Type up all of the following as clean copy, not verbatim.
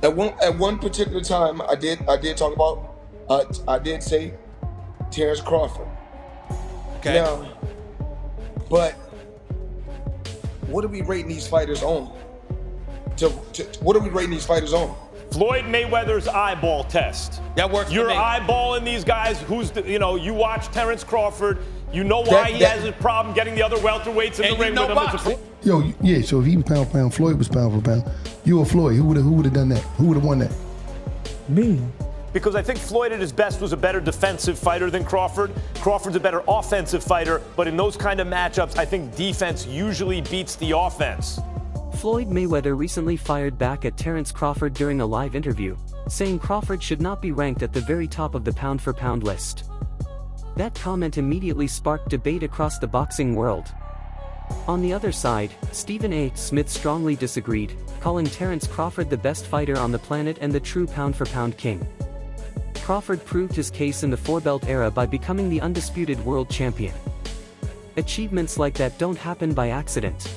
At one particular time, I did talk about I did say Terence Crawford. Okay. Now, but what are we rating these fighters on? What are we rating these fighters on? Floyd Mayweather's eyeball test. That works for You're me. eyeballing these guys. You watch Terence Crawford. You know why he has a problem getting the other welterweights in the ring with him. boxing. Yo, yeah, so if he was pound for pound, Floyd was pound for pound. You or Floyd, who would have done that? Who would have won that? Me. Because I think Floyd at his best was a better defensive fighter than Crawford. Crawford's a better offensive fighter, but in those kind of matchups, I think defense usually beats the offense. Floyd Mayweather recently fired back at Terence Crawford during a live interview, saying Crawford should not be ranked at the very top of the pound-for-pound list. That comment immediately sparked debate across the boxing world. On the other side, Stephen A. Smith strongly disagreed, calling Terence Crawford the best fighter on the planet and the true pound-for-pound king. Crawford proved his case in the four-belt era by becoming the undisputed world champion. Achievements like that don't happen by accident.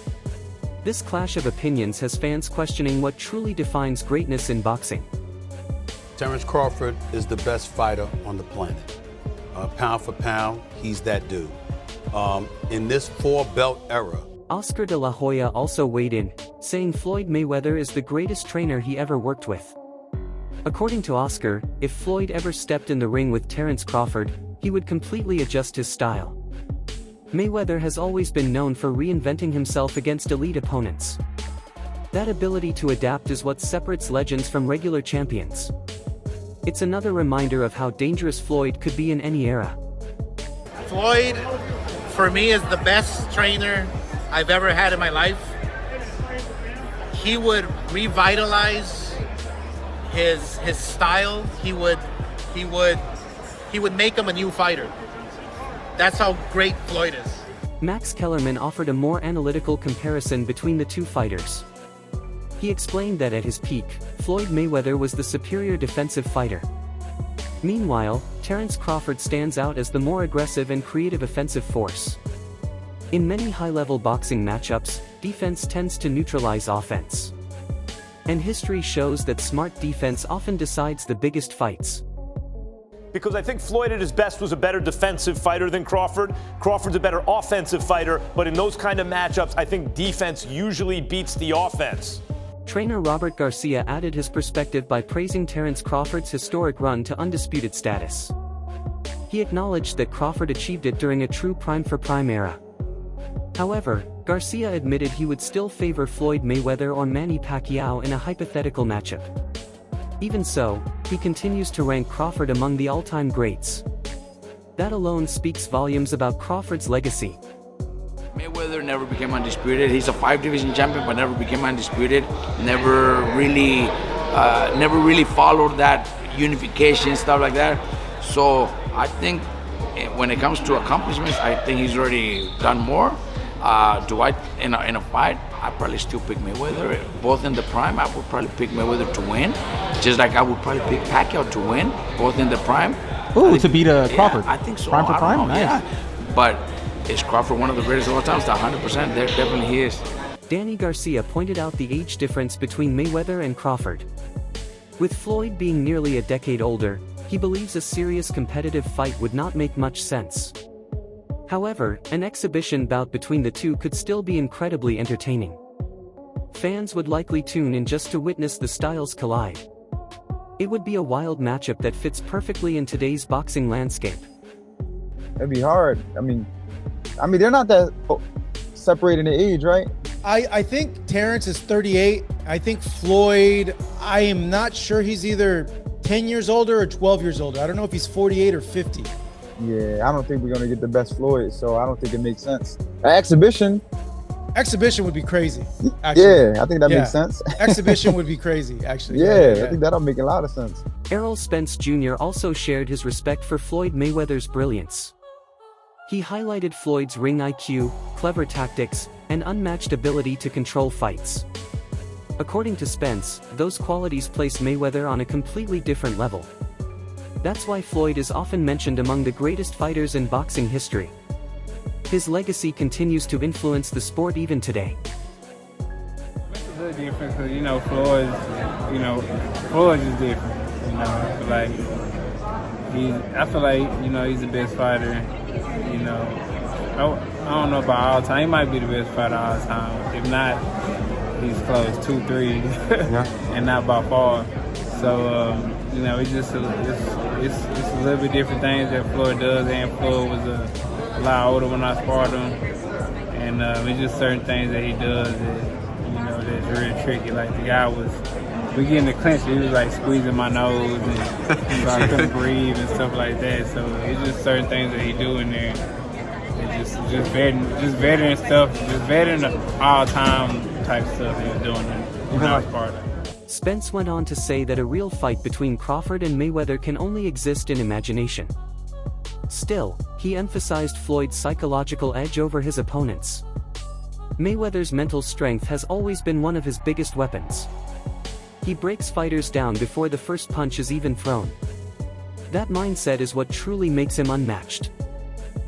This clash of opinions has fans questioning what truly defines greatness in boxing. Terence Crawford is the best fighter on the planet. Pound for pound, he's that dude. In this four-belt era. Oscar de la Hoya also weighed in, saying Floyd Mayweather is the greatest trainer he ever worked with. According to Oscar, if Floyd ever stepped in the ring with Terence Crawford, he would completely adjust his style. Mayweather has always been known for reinventing himself against elite opponents. That ability to adapt is what separates legends from regular champions. It's another reminder of how dangerous Floyd could be in any era. Floyd, for me, is the best trainer I've ever had in my life. He would revitalize his style. He would make him a new fighter. That's how great Floyd is. Max Kellerman offered a more analytical comparison between the two fighters. He explained that at his peak, Floyd Mayweather was the superior defensive fighter. Meanwhile, Terence Crawford stands out as the more aggressive and creative offensive force. In many high-level boxing matchups, defense tends to neutralize offense. And history shows that smart defense often decides the biggest fights. Because I think Floyd at his best was a better defensive fighter than Crawford. Crawford's a better offensive fighter, but in those kind of matchups, I think defense usually beats the offense. Trainer Robert Garcia added his perspective by praising Terence Crawford's historic run to undisputed status. He acknowledged that Crawford achieved it during a true prime-for-prime era. However, Garcia admitted he would still favor Floyd Mayweather or Manny Pacquiao in a hypothetical matchup. Even so, he continues to rank Crawford among the all-time greats. That alone speaks volumes about Crawford's legacy. Mayweather never became undisputed. He's a 5-division champion, but never became undisputed. Never really followed that unification, stuff like that. So I think when it comes to accomplishments, I think he's already done more. In a fight, I probably still pick Mayweather. Both in the prime, I would probably pick Mayweather to win. Just like I would probably pick Pacquiao to win, both in the prime. Ooh, to beat Crawford. Yeah, I think so. Prime for prime? Nice. Yeah. But is Crawford one of the greatest of all time? 100%. There definitely he is. Danny Garcia pointed out the age difference between Mayweather and Crawford. With Floyd being nearly a decade older, he believes a serious competitive fight would not make much sense. However, an exhibition bout between the two could still be incredibly entertaining. Fans would likely tune in just to witness the styles collide. It would be a wild matchup that fits perfectly in today's boxing landscape. It'd be hard. I mean, they're not that separated in age, right? I think Terence is 38. I think Floyd, I am not sure he's either 10 years older or 12 years older. I don't know if he's 48 or 50. Yeah, I don't think we're going to get the best Floyd, so I don't think it makes sense. Exhibition would be crazy, actually. Yeah, I think that makes sense. Exhibition would be crazy, actually. Yeah, I think that'll make a lot of sense. Errol Spence Jr. also shared his respect for Floyd Mayweather's brilliance. He highlighted Floyd's ring IQ, clever tactics, and unmatched ability to control fights. According to Spence, those qualities place Mayweather on a completely different level. That's why Floyd is often mentioned among the greatest fighters in boxing history. His legacy continues to influence the sport even today. little different because, you know, Floyd's just different. You know, I feel like, you know, he's the best fighter. You know, I don't know about all time. He might be the best fighter all time. If not, he's close, 2-3, and not by far. So, you know, it's just it's a little bit different things that Floyd does, and Floyd was a lot older when I sparred him, and it's just certain things that he does that, you know, that's really tricky. Like the guy we get in the clinch, he was like squeezing my nose, and so I couldn't breathe and stuff like that. So it's just certain things that he do in there. It's just veteran stuff, just veteran all-time type stuff he was doing when I was part of it. Spence went on to say that a real fight between Crawford and Mayweather can only exist in imagination. Still, he emphasized Floyd's psychological edge over his opponents. Mayweather's mental strength has always been one of his biggest weapons. He breaks fighters down before the first punch is even thrown. That mindset is what truly makes him unmatched.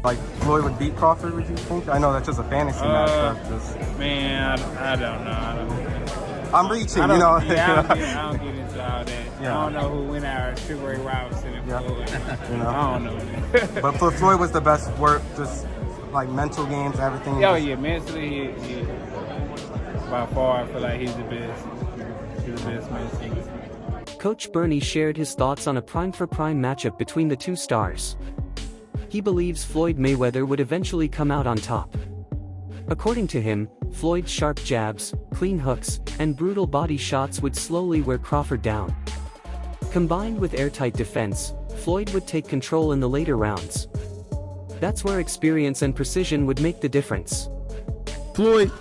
Like Floyd would beat Crawford, would you think? I know that's just a fantasy match. Man, I don't know. I'm reaching, you know. Yeah, I don't get into all that. Yeah. I don't know who went out, Sugar Ray Robinson and Floyd. You know. I don't know. But for Floyd was the best work, just like mental games, everything. Oh yeah, mentally, he by far, I feel like he's the best. He's the best mentally. Coach Bernie shared his thoughts on a prime-for-prime matchup between the two stars. He believes Floyd Mayweather would eventually come out on top. According to him, Floyd's sharp jabs, clean hooks, and brutal body shots would slowly wear Crawford down. Combined with airtight defense, Floyd would take control in the later rounds. That's where experience and precision would make the difference. Floyd,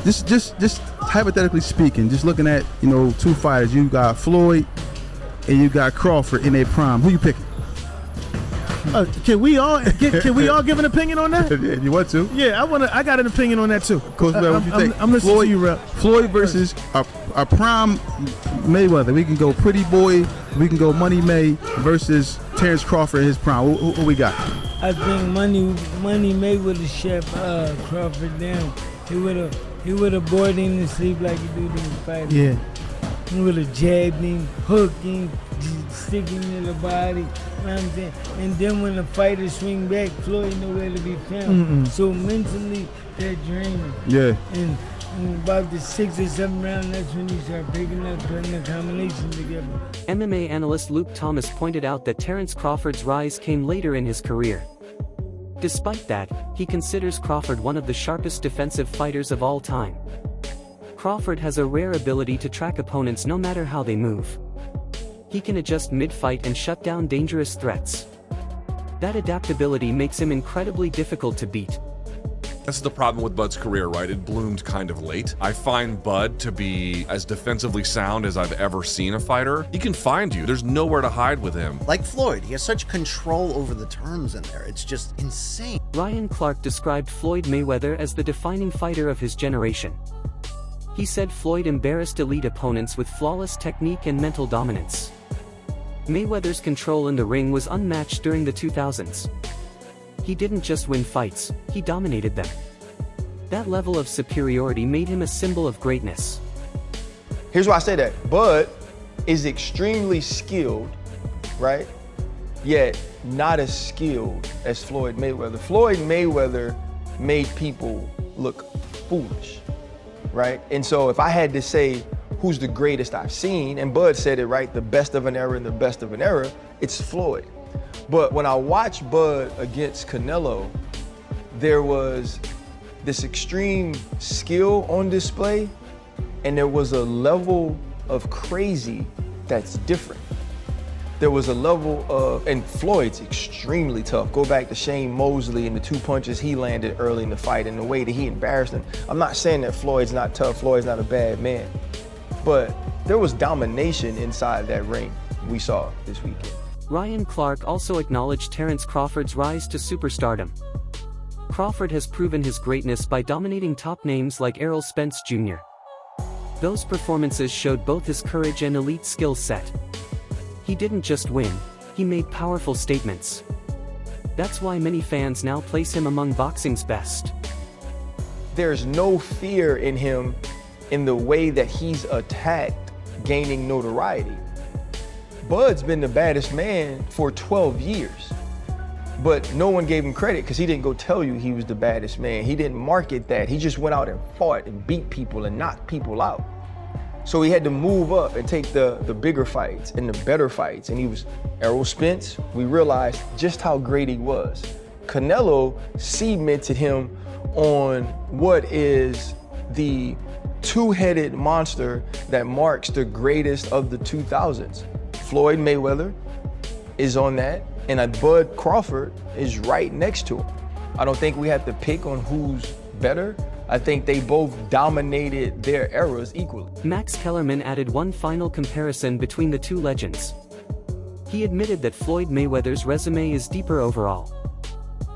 just hypothetically speaking, just looking at, you know, two fighters, you got Floyd and you got Crawford in their prime. Who you picking? Can we all give an opinion on that? Yeah, you want to? Yeah, I got an opinion on that too. Coach, what you think? I'm listening to you, Rep. Floyd versus a prime Mayweather. We can go Pretty Boy. We can go Money May versus Terence Crawford in his prime. Who we got? I think Money May would have shut Crawford down. He would have bored him to sleep like he do these fighters. Yeah. He would have jabbed him, hooked him, stick him in the body. You know what I'm saying? And then when the fighters swing back, Floyd nowhere to be found. So mentally, they're draining. Yeah. And about the 6th or 7th round, that's when you start picking up, putting the combination together. MMA analyst Luke Thomas pointed out that Terence Crawford's rise came later in his career. Despite that, he considers Crawford one of the sharpest defensive fighters of all time. Crawford has a rare ability to track opponents no matter how they move. He can adjust mid-fight and shut down dangerous threats. That adaptability makes him incredibly difficult to beat. This is the problem with Bud's career, right? It bloomed kind of late. I find Bud to be as defensively sound as I've ever seen a fighter. He can find you. There's nowhere to hide with him. Like Floyd, he has such control over the turns in there. It's just insane. Ryan Clark described Floyd Mayweather as the defining fighter of his generation. He said Floyd embarrassed elite opponents with flawless technique and mental dominance. Mayweather's control in the ring was unmatched during the 2000s. He didn't just win fights, he dominated them. That level of superiority made him a symbol of greatness. Here's why I say that. Bud is extremely skilled, right? Yet not as skilled as Floyd Mayweather. Floyd Mayweather made people look foolish, right? And so if I had to say who's the greatest I've seen, and Bud said it, right? The best of an era and the best of an era, it's Floyd. But when I watched Bud against Canelo, there was this extreme skill on display, and there was a level of crazy that's different. There was a level of, and Floyd's extremely tough. Go back to Shane Mosley and the 2 punches he landed early in the fight and the way that he embarrassed him. I'm not saying that Floyd's not tough, Floyd's not a bad man, but there was domination inside that ring we saw this weekend. Ryan Clark also acknowledged Terence Crawford's rise to superstardom. Crawford has proven his greatness by dominating top names like Errol Spence Jr. Those performances showed both his courage and elite skill set. He didn't just win, he made powerful statements. That's why many fans now place him among boxing's best. There's no fear in him in the way that he's attacked gaining notoriety. Bud's been the baddest man for 12 years, but no one gave him credit because he didn't go tell you he was the baddest man. He didn't market that. He just went out and fought and beat people and knocked people out. So he had to move up and take the bigger fights and the better fights. And he was Errol Spence. We realized just how great he was. Canelo cemented him on what is the two-headed monster that marks the greatest of the 2000s. Floyd Mayweather is on that, and Bud Crawford is right next to him. I don't think we have to pick on who's better. I think they both dominated their eras equally. Max Kellerman added one final comparison between the two legends. He admitted that Floyd Mayweather's resume is deeper overall.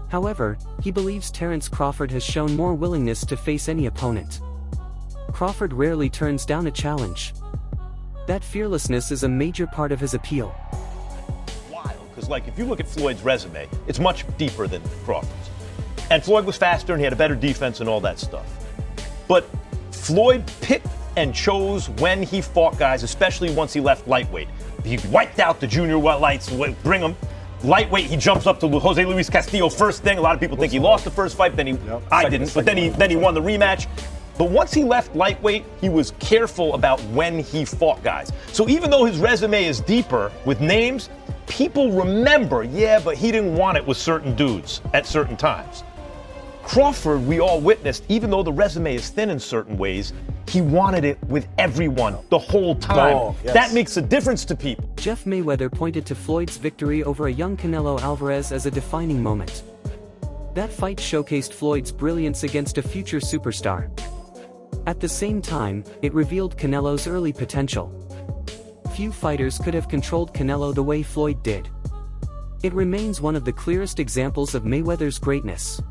However, he believes Terence Crawford has shown more willingness to face any opponent. Crawford rarely turns down a challenge. That fearlessness is a major part of his appeal. Because, like, if you look at Floyd's resume, it's much deeper than Crawford's. And Floyd was faster and he had a better defense and all that stuff. But Floyd picked and chose when he fought guys, especially once he left lightweight. He wiped out the junior lights, bring him. Lightweight, he jumps up to Jose Luis Castillo first thing. A lot of people think he lost the first fight, then I didn't, but then he won the rematch. But once he left lightweight, he was careful about when he fought guys. So even though his resume is deeper with names, people remember, yeah, but he didn't want it with certain dudes at certain times. Crawford, we all witnessed, even though the resume is thin in certain ways, he wanted it with everyone the whole time. Oh, yes. That makes a difference to people. Jeff Mayweather pointed to Floyd's victory over a young Canelo Alvarez as a defining moment. That fight showcased Floyd's brilliance against a future superstar. At the same time, it revealed Canelo's early potential. Few fighters could have controlled Canelo the way Floyd did. It remains one of the clearest examples of Mayweather's greatness.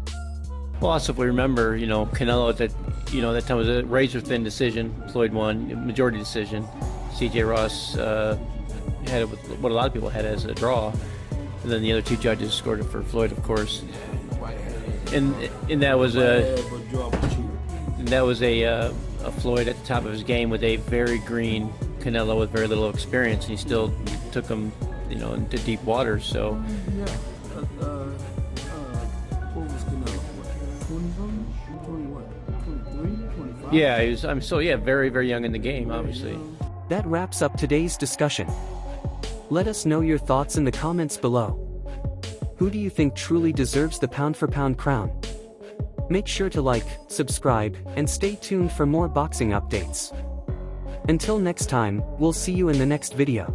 Well, also if we remember, Canelo at that time was a razor-thin decision. Floyd won, majority decision. C.J. Ross had it with what a lot of people had as a draw. And then the other two judges scored it for Floyd, of course. And that was a Floyd at the top of his game with a very green Canelo with very little experience, and he still took him, into deep waters. So. Yeah. What was Canelo? 23, 25? Yeah, he was. Very, very young in the game, obviously. That wraps up today's discussion. Let us know your thoughts in the comments below. Who do you think truly deserves the pound-for-pound crown? Make sure to like, subscribe, and stay tuned for more boxing updates. Until next time, we'll see you in the next video.